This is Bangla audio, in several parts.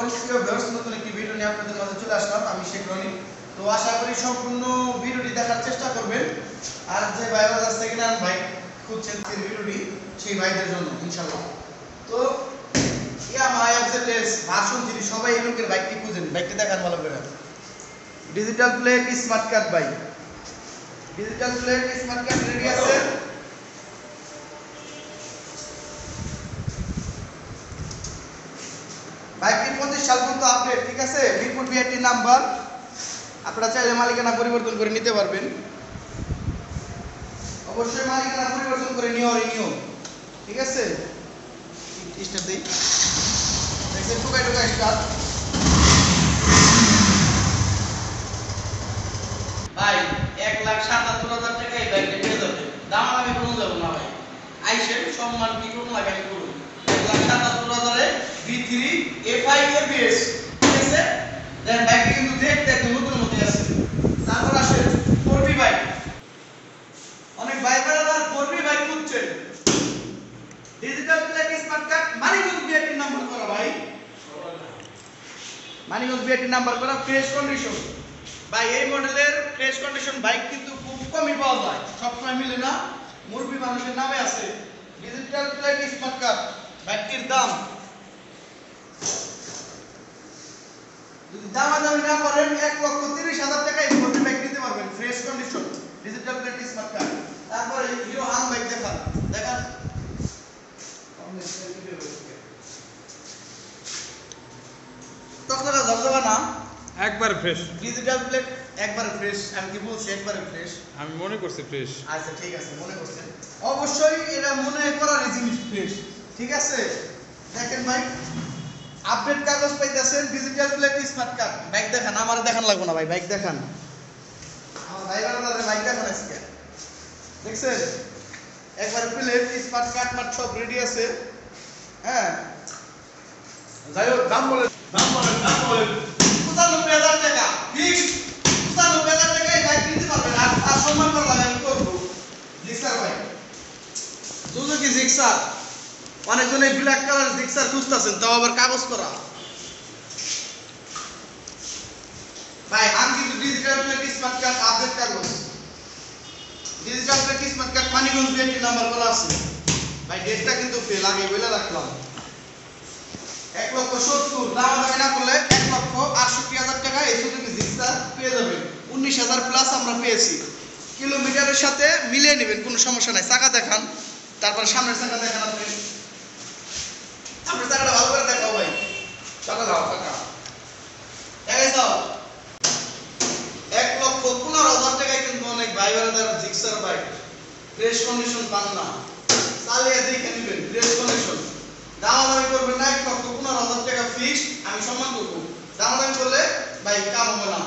আলাইকুম প্রিয় ভিউয়ার্স, নতুন একটি ভিডিও নিয়ে আপনাদের মাঝে চলে আসলাম। আমি শেখ রনি। তো আশা করি সম্পূর্ণ ভিডিওটি দেখার চেষ্টা করবেন। আর যে ভাইরা সেকেন্ড হ্যান্ড বাইক খুঁজছেন সেই ভিডিওটি সেই ভাইদের জন্য ইনশাআল্লাহ। তো ইয়ামাহা এফজেডএস ভার্সন 3 সবাই এই লোকের বাইকটি খুঁজেন। বাইকটি দেখান ভালো করে। Digital plate smart card bike, digital plate smart card ready আছে। বাইকটি 25 সাল পর্যন্ত আপডেট, ঠিক আছে। মিরপুর বিআরটি নাম্বার, আপনারা চাইলে মালিকানা পরিবর্তন করে নিতে পারবেন। অবশ্যই মালিকানা পরিবর্তন করে নেওয়ারই নিয়ম, ঠিক আছে। স্টার্ট দেই, দেখছেন টুকাই টুকাই স্টার্ট। ভাই 1,77,000 টাকা এই বাইকটা পেয়ে যাবেন। দাম আমি কোনো যাব না ভাই, আইসেন সম্মান কি করুন লাগে আমি করুন। 1,77,000 এ V3 A5 ABS, ঠিক আছে। দেন বাইকটি কিন্তু দেখতে একদম নতুন মতো আছে। তারপর আসে 4B বাইক। অনেক বাইকাররা 4B বাইক খুঁজছেন। Digital plate smart card, Manikganj BRT number করা ভাই, মানিকগঞ্জ বিআরটি নাম্বার করা, ফ্রেশ কন্ডিশন। ভাই এই মডেলের ফ্রেশ কন্ডিশন বাইক কিন্তু খুব কমই পাওয়া যায়, সবসময় মিলে না। মুরবি মানুষের নামে আছে ডিজিটাল প্লেট স্মার্ট কার্ড। বাইকটির দাম যদি দামাদামি না করেন 1,30,000 টাকায় এই ফোরবি বাইক নিতে পারবেন, fresh condition digital plate smart card. তারপরে হিরো হাং বাইক দেখান দেখান। তখন জবজবা না, একবার ফ্রেশ ডিজিটাল প্লেট একবার ফ্রেশ। আমি কি বলছি একবার ফ্রেশ? আমি মনে করছি ফ্রেশ। আচ্ছা ঠিক আছে, মনে করছেন অবশ্যই এটা মনে করার জিনিস ফ্রেশ, ঠিক আছে। দেখেন ভাই আপডেট কাগজ পাইতেছেন, digital plate smart card. Bike দেখান, আমার দেখান লাগবে না ভাই, বাইক দেখান। আমার ভাই বারাদারে বাইক দেখান আজকে, দেখছেন একবার প্লেট স্মার্ট কার্ড মার্ট সব রেডি আছে। হ্যাঁ যাই হোক, দাম বলেন 95,000 টাকা ফিক্সড। 95,000 টাকায় বাইক নিতে পারবেন। আর সম্মান করা লাগে আমি করবো। Gixxer bike, Suzuki Gixxer. অনেকজন এই ব্ল্যাক কালার জিক্সার খুঁজতেছেন, তাও আবার কাগজ করা। ভাই আমি কিন্তু digital plate smart card update কাগজ, digital plate smart card Manikganj BRT number করা আছে। ভাই ডেটটা কিন্তু ফেল আগে বলে রাখলাম। 1,70,000 দামাদামি না করলে 1,68,000 টাকা এই সুজুকি জিক্সার পেয়ে যাবেন। 19,000 প্লাস আমরা পেয়েছি। কিলোমিটারের সাথে মিলিয়ে নেবেন, কোনো সমস্যা নাই। চাকা দেখান, তারপর সামনের চাকা দেখান। আপনি আপনার চাকাটা ভালো করে দেখাও ভাই, চাকা দাও, চাকা দেখাই দাও। 1,15,000 টাকায় কিন্তু অনেক ভাই বোনেদের জিক্সার বাইক ফ্রেশ কন্ডিশন পান না, চালিয়ে দেখে নেবেন ফ্রেশ কন্ডিশন। দামাদামি করবেন না, 1,15,000 টাকা ফিক্সড। আমি সম্মান করবো, দামাদামি করলে ভাই কাম হবে না।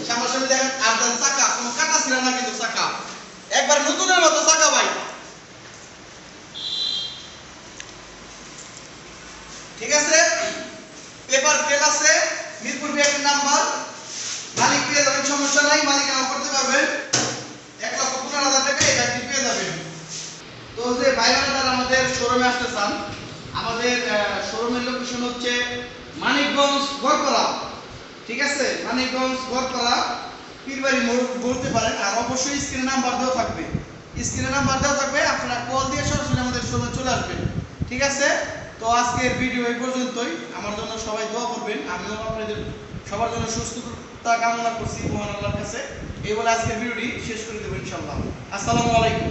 সামনাসামনি দেখেন, আর দেন চাকা কোনো কাটা ছিল না কিন্তু চাকা একবার নতুনের মতো চাকা ভাই, ঠিক আছে। পেপার প্লেট আছে, মিরপুর বিআরটি নাম্বার, মালিক পেয়ে যাবেন, সমস্যা নাই, মালিকানা করতে পারবেন। 1,15,000 টাকা এই বাইকটি পেয়ে যাবেন। তো যে ভাইরা যারা আমাদের শোরুমে আসতে চান, আমাদের শোরুমের লোকেশন হচ্ছে মানিকগঞ্জ গড়পাড়া, ঠিক আছে। মানিকগঞ্জ গড়পাড়া পীরবাড়ি মোড় বলতে পারেন। আর অবশ্যই স্ক্রিনে নাম্বার দেওয়া থাকবে, স্ক্রিনে নাম্বার দেওয়া থাকবে, আপনারা কল দিয়ে সরাসরি আমাদের শোরুমে চলে আসবেন, ঠিক আছে। তো আজকের ভিডিও এই পর্যন্তই। আমার জন্য সবাই দোয়া করবেন, আমিও আপনাদের সবার জন্য সুস্থতা কামনা করছি মহান আল্লাহর কাছে। এই বলে আজকের ভিডিওটি শেষ করে দেবো ইনশাআল্লাহ। আসসালামু আলাইকুম।